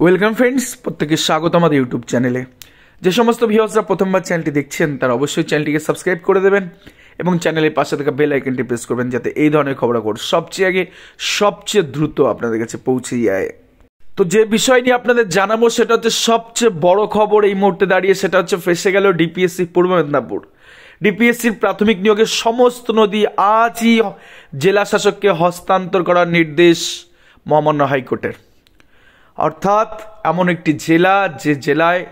Welcome friends, প্রত্যেকে স্বাগত আমাদের ইউটিউব চ্যানেলে। যে সমস্ত ভিউয়ার্সরা প্রথমবার চ্যানেলটি দেখছেন তারা অবশ্যই চ্যানেলটিকে সাবস্ক্রাইব করে দেবেন এবং চ্যানেলের পাশে থাকা বেল আইকনটি প্রেস করবেন যাতে এই ধরনের খবরাখবর সবচেয়ে আগে সবচেয়ে দ্রুত আপনাদের কাছে পৌঁছে যায়। তো যে বিষয় নিয়ে আপনাদের জানাবো সেটা হচ্ছে সবচেয়ে বড় খবর এই মুহূর্তে দাঁড়িয়ে, সেটা হচ্ছে ফেসে গেল ডিপিএসসি পূর্ব মেদিনীপুর। ডিপিএসসির প্রাথমিক নিয়োগের সমস্ত নথি আজই জেলা শাসককে হস্তান্তর করার নির্দেশ মহামান্য হাইকোর্টের। অর্থাৎ এমন একটি জেলা যে জেলায়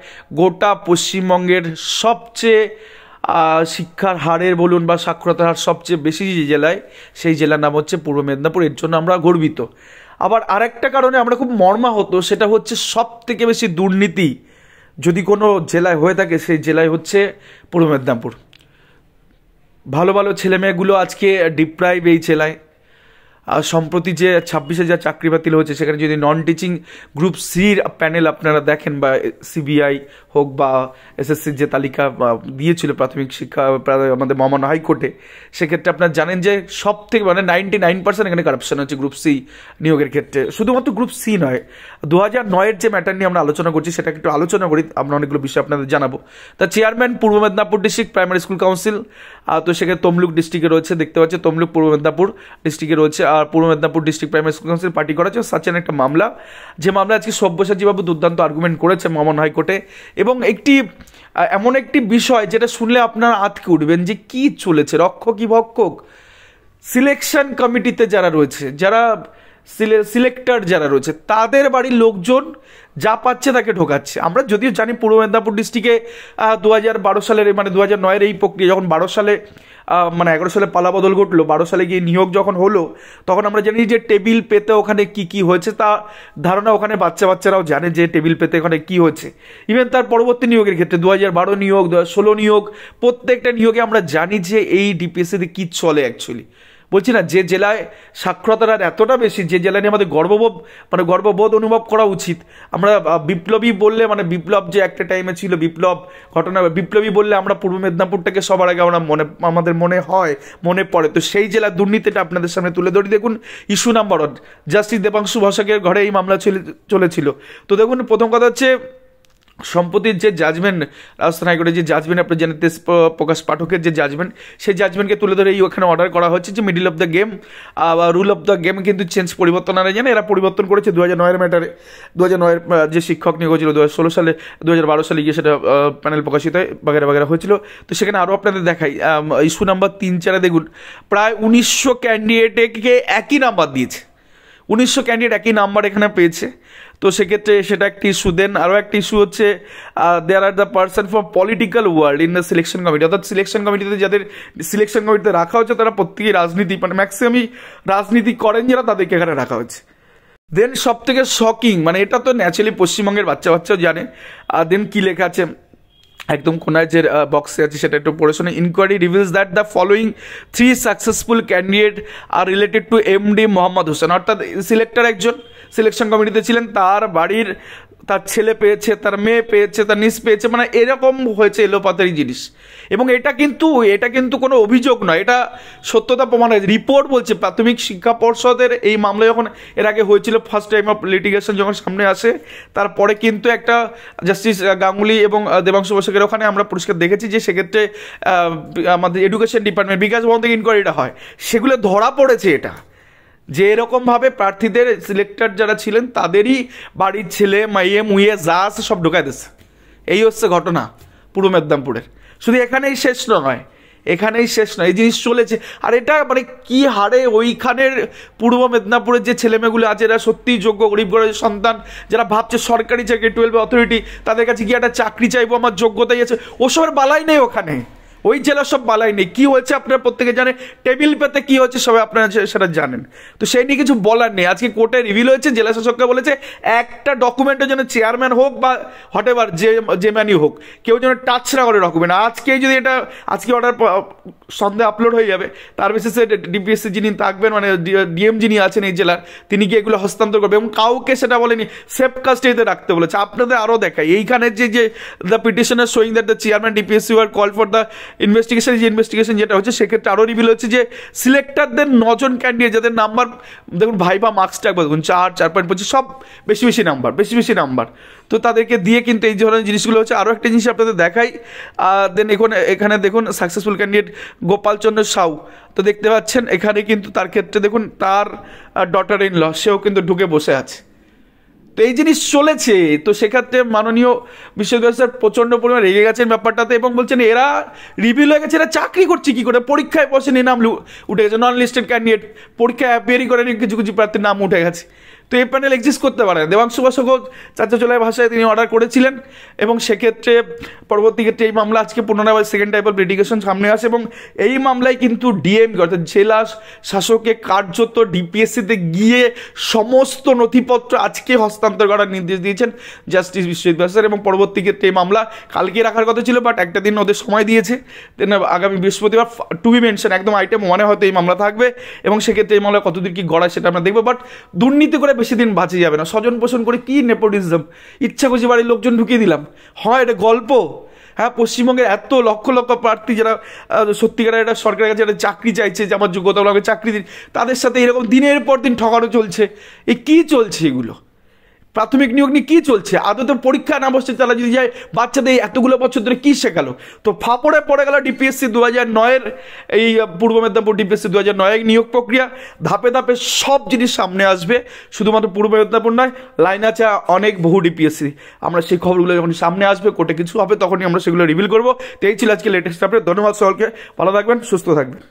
গোটা পশ্চিমবঙ্গের সবচেয়ে শিক্ষার হারের বলুন বা সাক্ষরতার হার সবচেয়ে বেশি যে জেলায়, সেই জেলার নাম হচ্ছে পূর্ব মেদিনীপুর। এর জন্য আমরা গর্বিত। আবার আরেকটা কারণে আমরা খুব মর্মাহত, সেটা হচ্ছে সব থেকে বেশি দুর্নীতি যদি কোনো জেলায় হয়ে থাকে সেই জেলায় হচ্ছে পূর্ব মেদিনীপুর। ভালো ভালো ছেলেমেয়েগুলো আজকে ডিপ্রাইভ এই জেলায়। সম্প্রতি যে 26-এ যা চাকরি বাতিল হয়েছে সেখানে যদি নন টিচিং গ্রুপ সির প্যানেল আপনারা দেখেন বা সিবিআই হোক বা এসএসসির যে তালিকা দিয়েছিল প্রাথমিক শিক্ষা আমাদের মহামান্য হাইকোর্টে, সেক্ষেত্রে আপনারা জানেন যে সব থেকে 99% এখানে কারাপশন হচ্ছে গ্রুপ সি নিয়োগের ক্ষেত্রে। শুধুমাত্র গ্রুপ সি নয়, 2009-এর যে ম্যাটার নিয়ে আমরা আলোচনা করছি সেটাকে একটু আলোচনা করি, আমরা অনেকগুলো বিষয় আপনাদের জানাবো। তা চেয়ারম্যান পূর্ব Medinipur district primary school council, তো সেখানে তমলুক ডিস্ট্রিক্টে রয়েছে, দেখতে পাচ্ছি তমলুক পূর্ব মেদিনীপুর ডিস্ট্রিক্টে রয়েছে। আর পূর্ব Medinipur district primary school council party করা হচ্ছে সাচেন একটা মামলা, যে মামলা আজকে সব্যসাচীবাবু দুর্দান্ত আর্গুমেন্ট করেছে মহামান্য হাইকোর্টে। এবং এমন একটি বিষয় যেটা শুনলে আপনারা আঁতকে উঠবেন যে কি চলেছে, রক্ষক কি ভক্ষক। সিলেকশন কমিটিতে যারা রয়েছে, যারা সিলেক্টর যারা রয়েছে, তাদের বাড়ির লোকজন যা পাচ্ছে তাকে ঢোকাচ্ছে। আমরা যদিও জানি পূর্ব মেদিনীপুর ডিস্ট্রিক্টে 2012 সালের 2009-এর এই প্রক্রিয়া, যখন 11 সালে পালাবদল ঘটলো, 12 সালে গিয়ে নিয়োগ যখন হলো, তখন আমরা জানি যে টেবিল পেতে ওখানে কি হয়েছে তা ধারণা ওখানে বাচ্চারাও জানে যে টেবিল পেতে ওখানে কি হয়েছে। ইভেন তার পরবর্তী নিয়োগের ক্ষেত্রে 2012 নিয়োগ, 2016 নিয়োগ, প্রত্যেকটা নিয়োগে আমরা জানি যে এই ডিপিএসসিতে কি চলে অ্যাকচুয়ালি। বলছি না, যে জেলায় সাক্ষরতার হার এতটা বেশি, যে জেলা নিয়ে আমাদের গর্ববোধ অনুভব করা উচিত। আমরা বিপ্লবী বললে বিপ্লব যে একটা টাইমে ছিল, বিপ্লবী বললে আমরা পূর্ব মেদিনীপুরটাকে সবার আগে আমাদের মনে পড়ে। তো সেই জেলার দুর্নীতিটা আপনাদের সামনে তুলে ধরি। দেখুন, ইস্যু নাম্বার 1, জাস্টিস দেবাংশু বসাকের ঘরে এই মামলা চলেছিল। তো দেখুন, প্রথম কথা হচ্ছে সম্প্রতির যে জাজমেন্ট, রাজস্থান হাইকোর্টের যে জাজমেন্ট আপনি জানেন, প্রকাশ পাঠকের যে জাজমেন্ট, সেই জাজমেন্টকে তুলে ধরে ওখানে অর্ডার করা হচ্ছে যে মিডিল অফ দ্য গেম বা রুল অফ দ্য গেম কিন্তু পরিবর্তন আনা জানে। এরা পরিবর্তন করেছে 2009-এর ম্যাটারে। 2009-এর যে শিক্ষক নিয়োগ হয়েছিল 2012 সালে গিয়ে সেটা প্যানেল প্রকাশিত হয়, বাগেরা হয়েছিল। তো সেখানে আরও আপনাদের দেখাই, ইস্যু নাম্বার 3-4 দেখুন, প্রায় 1900 ক্যান্ডিডেটকে একই নাম্বার দিয়েছে। 1900 ক্যান্ডিডেট একই নাম্বার এখানে পেয়েছে। তো সেক্ষেত্রে সেটা একটি ইস্যু। দেন আরও একটি ইস্যু হচ্ছে there are the person from political world in the selection committee. অর্থাৎ সিলেকশন কমিটিতে যাদের সিলেকশন কমিটিতে রাখা হচ্ছে তারা প্রত্যেকেই রাজনীতি ম্যাক্সিমামই রাজনীতি করেন যারা, তাদেরকে এখানে রাখা হচ্ছে। দেন সব থেকে শকিং, এটা তো ন্যাচারালি পশ্চিমবঙ্গের বাচ্চাও জানে। দেন কি লেখা আছে একদম কোনায় যে বক্সে আছে সেটা একটু পড়ে শোনে। Inquiry reveals that the following 3 successful candidate are related to MD Mohammad Hossain. অর্থাৎ সিলেক্টর একজন সিলেকশন কমিটিতে ছিলেন, তার বাড়ির তার ছেলে পেয়েছে, তার মেয়ে পেয়েছে, তার নিজ পেয়েছে, এরকম হয়েছে এলোপাতারি জিনিস। এবং এটা কিন্তু কোনো অভিযোগ নয়, এটা সত্যতা প্রমাণ হয়েছে। রিপোর্ট বলছে প্রাথমিক শিক্ষা পর্ষদের এই মামলা যখন এর আগে হয়েছিল, ফার্স্ট টাইম অফ লিটিগেশন যখন সামনে আসে, তারপরে কিন্তু একটা জাস্টিস গাঙ্গুলি এবং দেবাংশু বসাকের ওখানে আমরা পরিষ্কার দেখেছি যে সেক্ষেত্রে আমাদের এডুকেশন ডিপার্টমেন্ট বিকাশ ভবন থেকে ইনকোয়ারিটা হয়, সেগুলো ধরা পড়েছে এটা যে এরকমভাবে প্রার্থীদের সিলেক্টর যারা ছিলেন তাদেরই বাড়ির ছেলে মাইয়ে মুইয়ে যা আছে সব ঢোকায় দিচ্ছে। এই হচ্ছে ঘটনা পূর্ব মেদিনীপুরের। শুধু এখানেই শেষ নয়, এই জিনিস চলেছে। আর এটা কি হারে ওইখানের পূর্ব মেদিনীপুরের যে ছেলেমেয়েগুলো আছে, এরা সত্যিই যোগ্য গরিব ঘরের সন্তান, যারা ভাবছে সরকারি চাকরি 12 অথরিটি, তাদের কাছে গিয়ে একটা চাকরি চাইবো, আমার যোগ্যতাই আছে, ওসবের বালাই নেই ওখানে। ওই জেলা সব বালাই নেই। কি হয়েছে আপনারা প্রত্যেকে জানেন, টেবিল পেতে কি হচ্ছে সবাই আপনারা সেটা জানেন। তো সেই নিয়ে কিছু বলার নেই। আজকে কোর্টে রিভিল হয়েছে, জেলা শাসককে বলেছে একটা ডকুমেন্টের জন্য চেয়ারম্যান হোক বা হোয়াট এভার যে ম্যানই হোক, কেউ যেন টাচ না করে ডকুমেন্ট। আজকে অর্ডার সন্দেহে আপলোড হয়ে যাবে, তার বেসিসে ডিপিএসসি যিনি থাকবেন, ডিএম যিনি আছেন এই জেলার, তিনি গিয়ে এগুলো হস্তান্তর করবে এবং কাউকে সেটা বলেনি সেফ কাস্টাডিতে রাখতে বলেছে। আপনাদের আরও দেখাই, এইখানে যে the petitioner showing that the chairman DPSC war call for the investigation যেটা হচ্ছে সেক্ষেত্রে আরও রিভিল হচ্ছে যে সিলেক্টারদের 9 জন ক্যান্ডিডেট যাদের নাম্বার দেখুন ভাইবা মার্কসটা একবার দেখুন 4.25 সব বেশি নাম্বার, তো তাদেরকে দিয়ে কিন্তু এই ধরনের জিনিসগুলো হচ্ছে। আরও একটা জিনিস আপনাদের দেখাই, দেন এখানে দেখুন সাকসেসফুল ক্যান্ডিডেট গোপাল চন্দ্র সাউ, তো দেখতে পাচ্ছেন এখানে কিন্তু তার ক্ষেত্রে দেখুন তার ডটার ইন ল সেও কিন্তু ঢুকে বসে আছে। তো এই জিনিস চলেছে, তো সেক্ষেত্রে মাননীয় বিশ্ববিদ্যালয় স্যার প্রচণ্ড পরিমাণে রেগে গেছেন ব্যাপারটাতে এবং বলছেন এরা রিভিল হয়ে গেছে, এরা চাকরি করছে কী করে, পরীক্ষায় বসেনি নাম উঠে গেছে, নন লিস্টেড ক্যান্ডিডেট পরীক্ষায় অ্যাপিয়ারই করেনি, কিছু প্রার্থীর নাম উঠে গেছে। তো এই প্যানেল এক্সিস্ট করতে পারে না। দেবাংশু বসুক চাচাচোলাই ভাষায় তিনি অর্ডার করেছিলেন এবং সেক্ষেত্রে পরবর্তী ক্ষেত্রে এই মামলা আজকে পুনরায় সেকেন্ড টাইপ অফ লিটিগেশন সামনে আসে এবং এই মামলায় কিন্তু ডিএমকে অর্থাৎ জেলা শাসককে কার্যত ডিপিএসসিতে গিয়ে সমস্ত নথিপত্র আজকে হস্তান্তর করার নির্দেশ দিয়েছেন জাস্টিস বিশ্বজিৎ স্যার এবং পরবর্তী ক্ষেত্রে এই মামলা কালকে রাখার কথা ছিল, বাট একটা দিন ওদের সময় দিয়েছে, দেন আগামী বৃহস্পতিবার টু বি মেনশন একদম আইটেম 1 হয়তো এই মামলা থাকবে এবং সেক্ষেত্রে এই মামলা কতদূর কি গড়ায় সেটা আমরা দেখবো। বাট দুর্নীতি করে বেশি দিন বাঁচে যাবে না, স্বজন পোষণ করে কি নেপোটিজম, ইচ্ছা খুশি বাড়ির লোকজন ঢুকিয়ে দিলাম, হয় এটা গল্প। হ্যাঁ, পশ্চিমবঙ্গের এত লক্ষ লক্ষ প্রার্থী যারা সত্যিকারের একটা সরকারের কাছে একটা চাকরি চাইছে যে আমার যোগ্যতা আমাকে চাকরি দিন, তাদের সাথে এরকম দিনের পর দিন ঠকানো চলছে। এ কী চলছে এগুলো? প্রাথমিক নিয়োগ নিয়ে কী চলছে? আদতে পরীক্ষা না বসছে তারা যদি যায় বাচ্চাদের এতগুলো বছর ধরে কী শেখালো? তো ফাপড়ে পড়ে গেল ডিপিএসসি 2009-এর এই পূর্ব মেদিনীপুর ডিপিএসসি 2009 নিয়োগ প্রক্রিয়া। ধাপে ধাপে সব জিনিস সামনে আসবে, শুধুমাত্র পূর্ব মেদিনীপুর নয়, লাইন আছে অনেক বহু ডিপিএসসি। আমরা সেই খবরগুলো যখন সামনে আসবে, কোর্টে কিছু হবে, তখনই আমরা সেগুলো রিভিল করবো। তো এই ছিল আজকে লেটেস্ট আপডেট। ধন্যবাদ সকলকে, ভালো থাকবেন, সুস্থ থাকবেন।